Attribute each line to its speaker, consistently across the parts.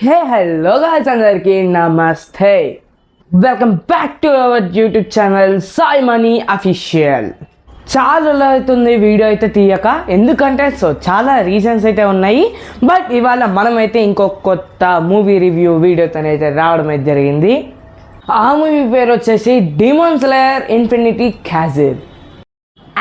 Speaker 1: Hey, hello guys, అందరికీ నమస్తే. Welcome back to our YouTube channel Sai money official. చాలా రోజులు అవుతుంది వీడియో అయితే తీయక, ఎందుకంటే చాలా రీజన్స్ అయితే ఉన్నాయి. బట్ ఇవాళ మనమైతే ఇంకో కొత్త మూవీ రివ్యూ వీడియోతో అయితే రావడం అయితే జరిగింది. ఆ మూవీ పేరు వచ్చేసి demon slayer infinity castle.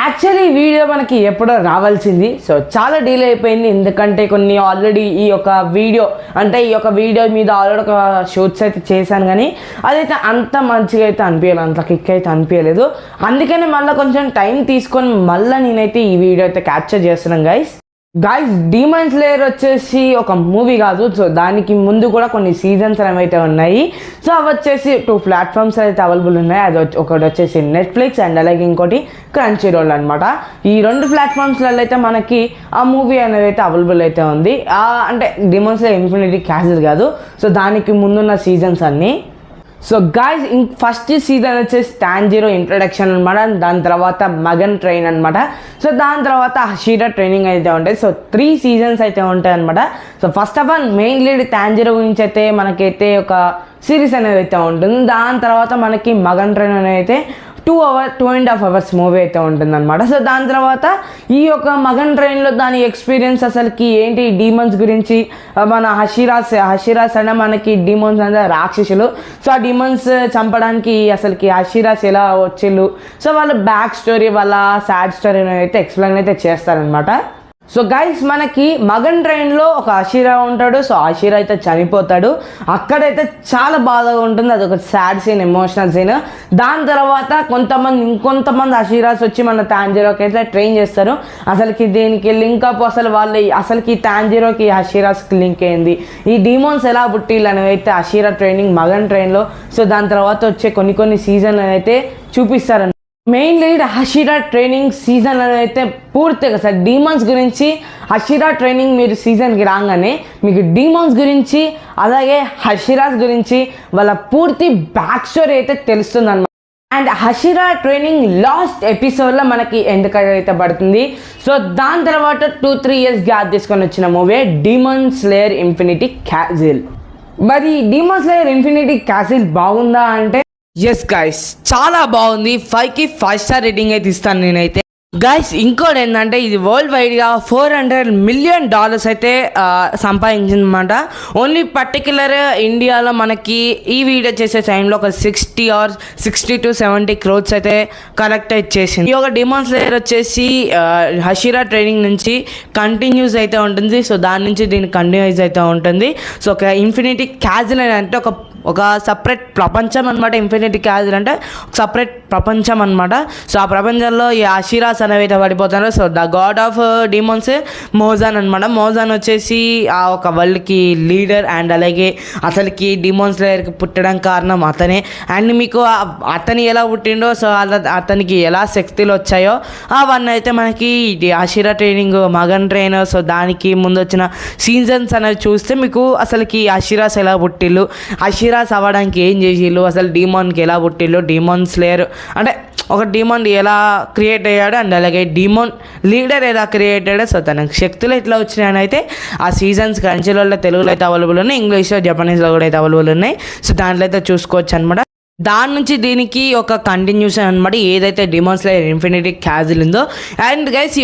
Speaker 1: Actually video మనకి ఎప్పుడో రావాల్సింది, చాలా డిలే అయిపోయింది. ఎందుకంటే కొన్ని ఆల్రెడీ ఈ యొక్క వీడియో మీద ఆల్రెడీ ఒక షూట్స్ అయితే చేశాను, కానీ అదైతే అంత మంచిగా అయితే అనిపించలేదు, అంత కిక్ అయితే అనిపించలేదు. అందుకని మళ్ళీ కొంచెం టైం తీసుకొని మళ్ళీ నేనైతే ఈ వీడియో అయితే క్యాప్చర్ చేస్తున్నాను గైస్. డీమన్ స్లేయర్ వచ్చేసి ఒక మూవీ కాదు, దానికి ముందు కూడా కొన్ని సీజన్స్ అయితే ఉన్నాయి. అవి వచ్చేసి 2 ప్లాట్ఫామ్స్ అయితే అవైలబుల్ ఉన్నాయి. అది ఒకటి వచ్చేసి నెట్ఫ్లిక్స్ అండ్ అలాగే ఇంకోటి క్రంచీ రోల్ అనమాట. ఈ 2 ప్లాట్ఫామ్స్లలో అయితే మనకి ఆ మూవీ అనేది అయితే అవైలబుల్ అయితే ఉంది. అంటే డీమన్ స్లేయర్ ఇన్ఫినిటీ క్యాజిల్ కాదు, దానికి ముందున్న సీజన్స్ అన్నీ. గాయ్స్, ఫస్ట్ సీజన్ వచ్చేసి టాంజిరో ఇంట్రడక్షన్ అనమాట. దాని తర్వాత మగన్ ట్రైన్ అనమాట. దాని తర్వాత హషీరా ట్రైనింగ్ అయితే ఉంటాయి. 3 సీజన్స్ అయితే ఉంటాయి అనమాట. First of all main lead టాంజిరో గురించి అయితే మనకైతే ఒక సిరీస్ అనేది అయితే ఉంటుంది. దాని తర్వాత మనకి మగన్ ట్రైన్ అనేది అయితే 2.5 hours మూవీ అయితే ఉంటుందన్నమాట. దాని తర్వాత ఈ యొక్క మగన్ ట్రైన్లో దాని ఎక్స్పీరియన్స్ అసలుకి ఏంటి, డీమన్స్ గురించి, మన హషీరాస్ అంటే మనకి డీమన్స్ అంటే రాక్షసులు. ఆ డీమన్స్ చంపడానికి అసలుకి హషీరాస్ ఎలా వచ్చిళ్ళు, వాళ్ళ బ్యాక్ స్టోరీ, వాళ్ళ సాడ్ స్టోరీని అయితే ఎక్స్ప్లెయిన్ అయితే చేస్తారనమాట. గైస్, మనకి మగన్ ట్రైన్లో ఒక హషీరా ఉంటాడు. హషీరా అయితే చనిపోతాడు. అక్కడైతే చాలా బాధగా ఉంటుంది, అదొక సాడ్ సీన్, ఎమోషనల్ సీన్. దాని తర్వాత ఇంకొంతమంది హషీరాస్ వచ్చి మన టాంజిరోకి అయితే ట్రైన్ చేస్తారు. అసలుకి దీనికి లింక్ అప్, అసలుకి టాంజిరోకి హషీరాస్కి లింక్ అయింది, ఈ డీమోన్స్ ఎలా పుట్టిళ్ళు అనేవి అయితే హషీరా ట్రైనింగ్ మగన్ ట్రైన్లో. దాని తర్వాత వచ్చే కొన్ని సీజన్ అయితే చూపిస్తారు. మెయిన్ లీడ్ హషీరా ట్రైనింగ్ సీజన్ అనేది అయితే పూర్తిగా డీమన్స్ గురించి, హషీరా ట్రైనింగ్ మీరు సీజన్కి రాగానే మీకు డీమన్స్ గురించి అలాగే హషీరాస్ గురించి వాళ్ళ పూర్తి బ్యాక్ స్టోరీ అయితే తెలుస్తుంది అనమాట. అండ్ హషీరా ట్రైనింగ్ లాస్ట్ ఎపిసోడ్లో మనకి ఎండ్ కార్డ్ అయితే పడుతుంది. దాని తర్వాత 2-3 years గ్యాప్ తీసుకొని వచ్చిన movie demon slayer infinity castle. మరి డీమన్ స్లేయర్ ఇన్ఫినిటీ క్యాజిల్ బాగుందా అంటే ఎస్ గైస్, చాలా బాగుంది. 5కి 5 star రేటింగ్ అయితే ఇస్తాను నేనైతే. గైస్, ఇంకోటి ఏంటంటే ఇది వరల్డ్ వైడ్గా $400 million అయితే సంపాదించిందన్నమాట. ఓన్లీ పర్టికులర్ ఇండియాలో మనకి ఈ వీడియో చేసే టైంలో ఒక 60 to 70 crores అయితే కలెక్ట్ అయితే చేసింది. ఈ ఒక డీమన్ స్లేయర్ వచ్చేసి హషీరా ట్రైనింగ్ నుంచి కంటిన్యూస్ అయితే ఉంటుంది. దాని నుంచి దీనికి కంటిన్యూస్ అయితే ఉంటుంది. ఒక ఇన్ఫినిటీ క్యాజిల్ అంటే ఒక సపరేట్ ప్రపంచం అనమాట. ఇన్ఫినిటీ క్యాజిల్ అంటే సపరేట్ ప్రపంచం అనమాట. ఆ ప్రపంచంలో ఈ హషీరాస్ అనేవి అయితే పడిపోతారు. ద గాడ్ ఆఫ్ డీమన్స్ మోజాన్ అనమాట. మోజాన్ వచ్చేసి ఆ ఒక వరల్డ్కి లీడర్. అండ్ అలాగే అసలుకి డీమన్ స్లేయర్కి పుట్టడం కారణం అతనే. అండ్ మీకు అతని ఎలా పుట్టిండో, అతనికి ఎలా శక్తులు వచ్చాయో అవన్నీ అయితే మనకి హషీరా ట్రైనింగ్ మగన్ ట్రైన్, దానికి ముందు వచ్చిన సీజన్స్ అనేవి చూస్తే మీకు అసలుకి హషీరాస్ ఎలా పుట్టిళ్ళు, హషీరాస్ అవ్వడానికి ఏం చేసిళ్ళు, అసలు డీమాన్కి ఎలా పుట్టిళ్ళు, డీమన్ స్లేయర్ అంటే ఒక డీమన్ ఎలా క్రియేట్ అయ్యాడు, అండ్ అలాగే డీమన్ లీడర్ ఎలా క్రియేట్ అయ్యాడు, తనకు శక్తులు ఎట్లా వచ్చినాయని అయితే ఆ సీజన్స్ కంచెలలో తెలుగులో అయితే అవైలబుల్ ఉన్నాయి, ఇంగ్లీష్లో జపనీస్లో కూడా అయితే అవైలబుల్ ఉన్నాయి. దాంట్లో అయితే చూసుకోవచ్చు అనమాట. దాని నుంచి దీనికి ఒక కంటిన్యూషన్ అనమాట, ఏదైతే డీమన్ స్లేయర్ ఇన్ఫినిటీ క్యాజిల్ ఉందో. అండ్ గైస్,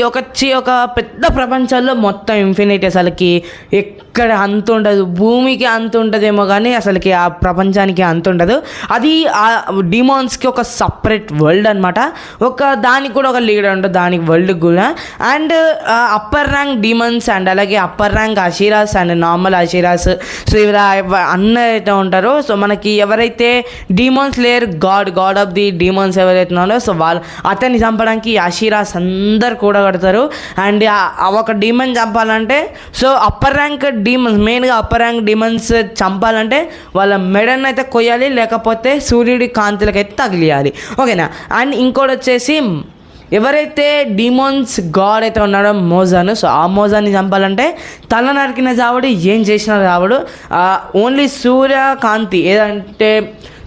Speaker 1: ఒక పెద్ద ప్రపంచంలో మొత్తం ఇన్ఫినిటీ అసలుకి ఎక్కడ అంత ఉండదు, భూమికి అంత ఉంటుందేమో కానీ అసలుకి ఆ ప్రపంచానికి అంత ఉండదు. అది ఆ డీమాన్స్కి ఒక సపరేట్ వరల్డ్ అనమాట. దానికి కూడా ఒక లీడర్ ఉంటుంది, దానికి వరల్డ్ కూడా. And upper rank demons and అలాగే అప్పర్ ర్యాంక్ హషీరాస్ అండ్ నార్మల్ హషీరాస్, ఇలా అన్న అయితే ఉంటారు. మనకి ఎవరైతే demon slayer God of the demons ఎవరైతే ఉన్నారో, వాళ్ళు అతన్ని చంపడానికి హషీరాస్ అందరు కూడా కడతారు. అండ్ ఒక డీమన్ చంపాలంటే అప్పర్ ర్యాంక్ డీమన్స్, మెయిన్గా అప్పర్ ర్యాంక్ డీమన్స్ చంపాలంటే వాళ్ళ మెడన్ అయితే కొయ్యాలి, లేకపోతే సూర్యుడి కాంతులకైతే తగిలియాలి, ఓకేనా. అండ్ ఇంకోటి వచ్చేసి ఎవరైతే డీమన్స్ గాడ్ అయితే ఉన్నాడో మోజాను, ఆ మోజాన్ని చంపాలంటే తల నరికిన చావుడు, ఏం చేసిన చావుడు, ఓన్లీ సూర్యకాంతి ఏదంటే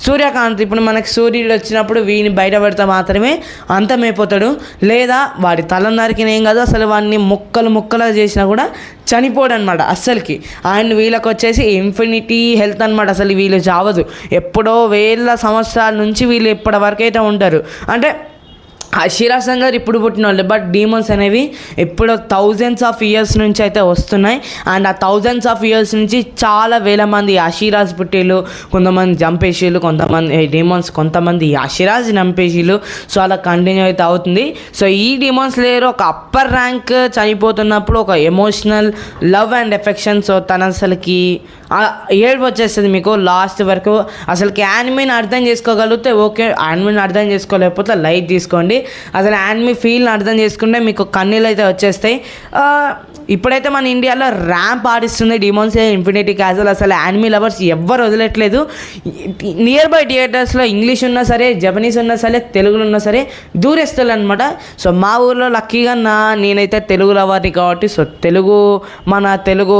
Speaker 1: సూర్యకాంత్ ఇప్పుడు మనకి సూర్యుడు వచ్చినప్పుడు వీడిని బయటపడితే మాత్రమే అంతమైపోతాడు, లేదా వాడి తల నరికిన ఏం కాదు, అసలు వాడిని ముక్కలు చేసినా కూడా చనిపోడు అనమాట అస్సలకి. అండ్ వీళ్ళకి వచ్చేసి ఇన్ఫినిటీ హెల్త్ అనమాట, అసలు వీళ్ళు చావదు. ఎప్పుడో వేల సంవత్సరాల నుంచి వీళ్ళు ఇప్పటి వరకు అయితే ఉంటారు. అంటే అషీరా సంగర్ ఇప్పుడు పుట్టిన వాళ్ళు, బట్ డీమన్స్ అనేవి ఇప్పుడు థౌజండ్స్ ఆఫ్ ఇయర్స్ నుంచి అయితే వస్తున్నాయి. అండ్ ఆ థౌజండ్స్ ఆఫ్ ఇయర్స్ నుంచి చాలా వేల మంది అషీరాస్ పుట్టిళ్ళు, కొంతమంది చంపేసిళ్ళు, కొంతమంది డీమన్స్, కొంతమంది అషీరాస్ చంపేసిళ్ళు. సో అలా కంటిన్యూ అయితే అవుతుంది. సో ఈ డీమన్స్ లేయర్ ఒక అప్పర్ ర్యాంక్ చనిపోతున్నప్పుడు ఒక emotional love and affection, so తన అసలుకి ఏడుపు వచ్చేస్తుంది మీకు లాస్ట్ వరకు. అసలుకి యానిమీని అర్థం చేసుకోగలిగితే ఓకే, యానిమీని అర్థం చేసుకోలేకపోతే లైట్ తీసుకోండి. అసలు యానిమీ ఫీల్ని అర్థం చేసుకుంటే మీకు కన్నీళ్ళు అయితే వచ్చేస్తాయి. ఇప్పుడైతే మన ఇండియాలో ర్యాంప్ ఆడిస్తుంది డీమన్స్ ఇన్ఫినిటీ క్యాసల్. అసలు యానిమీ లవర్స్ ఎవ్వరు వదిలేట్లేదు. నియర్ బై థియేటర్స్లో ఇంగ్లీష్ ఉన్నా సరే, జపనీస్ ఉన్నా సరే, తెలుగులో ఉన్నా సరే దూరేస్తారు అనమాట. సో మా ఊర్లో లక్కీగా నేనైతే తెలుగు లవర్ని కాబట్టి, సో మన తెలుగు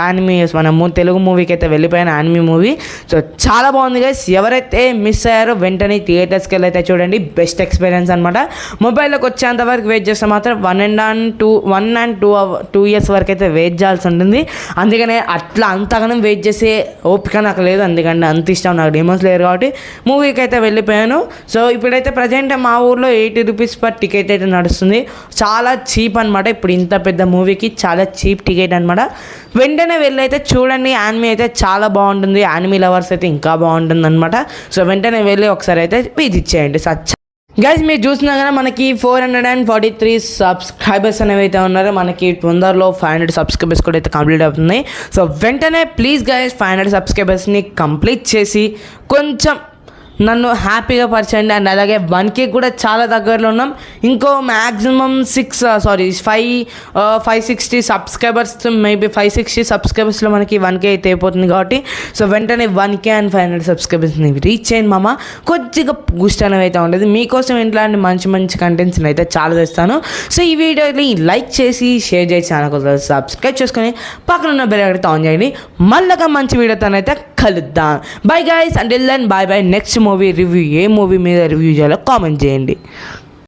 Speaker 1: యానిమీ, మన తెలుగు మూవీకి అయితే వెళ్ళిపోయాను, యానిమీ మూవీ. సో చాలా బాగుంది గైస్. ఎవరైతే మిస్ అయ్యారో వెంటనే థియేటర్స్కి వెళ్ళి అయితే చూడండి, బెస్ట్ ఎక్స్పీరియన్స్ అనమాట. మొబైల్లోకి వచ్చేంత వరకు వెయిట్ చేస్తే మాత్రం 1 and 2 ఇయర్స్ వరకు అయితే వెయిట్ చేయాల్సి ఉంటుంది. అందుకనే అంతగానం వెయిట్ చేసే ఓపిక నాకు లేదు, అందుకంటే అంత ఇష్టం నాకు డీమన్స్ లేయర్ కాబట్టి మూవీకి అయితే వెళ్ళిపోయాను. సో ఇప్పుడైతే ప్రజెంట్ మా ఊర్లో 80 రూపీస్ పర్ టికెట్ అయితే నడుస్తుంది, చాలా చీప్ అనమాట. ఇప్పుడు ఇంత పెద్ద మూవీకి చాలా చీప్ టికెట్ అనమాట. వెంటనే వెళ్ళి అయితే చూడండి, యానిమీ అయితే చాలా బాగుంటుంది, యానిమీ లవర్స్ అయితే ఇంకా బాగుంటుంది అనమాట. సో వెంటనే వెళ్ళి ఒకసారి అయితే విజిట్ చేయండి. గైస్ మీరు చూసినా కానీ మనకి 443 సబ్స్క్రైబర్స్ అనేవి అయితే ఉన్నారు. మనకి తొందరలో 500 సబ్స్క్రైబర్స్ కూడా అయితే కంప్లీట్ అవుతున్నాయి. సో వెంటనే ప్లీజ్ గైస్ 500 సబ్స్క్రైబర్స్ని కంప్లీట్ చేసి కొంచెం నన్ను హ్యాపీగా పరిచయండి. అండ్ అలాగే 1K కూడా చాలా దగ్గరలో ఉన్నాం. ఇంకో మ్యాక్సిమం 560 సబ్స్క్రైబర్స్, మేబీ 560 సబ్స్క్రైబర్స్లో మనకి 1K అయితే అయిపోతుంది కాబట్టి, సో వెంటనే 1K అండ్ 500 సబ్స్క్రైబర్స్ని రీచ్ చేయండి మామ. కొద్దిగా బూస్ట్ అనేవి అయితే ఉండేది మీకోసం. ఇట్లాంటి మంచి కంటెంట్స్ని అయితే చాలా చేస్తాను. సో ఈ వీడియోని లైక్ చేసి షేర్ చేసి ఛానల్ సబ్స్క్రైబ్ చేసుకొని పక్కన ఉన్న బెల్ ఐకాన్ ఆన్ చేయండి. మళ్ళీ మంచి వీడియోతోనైతే కలుద్దాం. Bye guys, until then bye. Next movie review, ఏ మూవీ మీద రివ్యూ చేయాలో కామెంట్ చేయండి.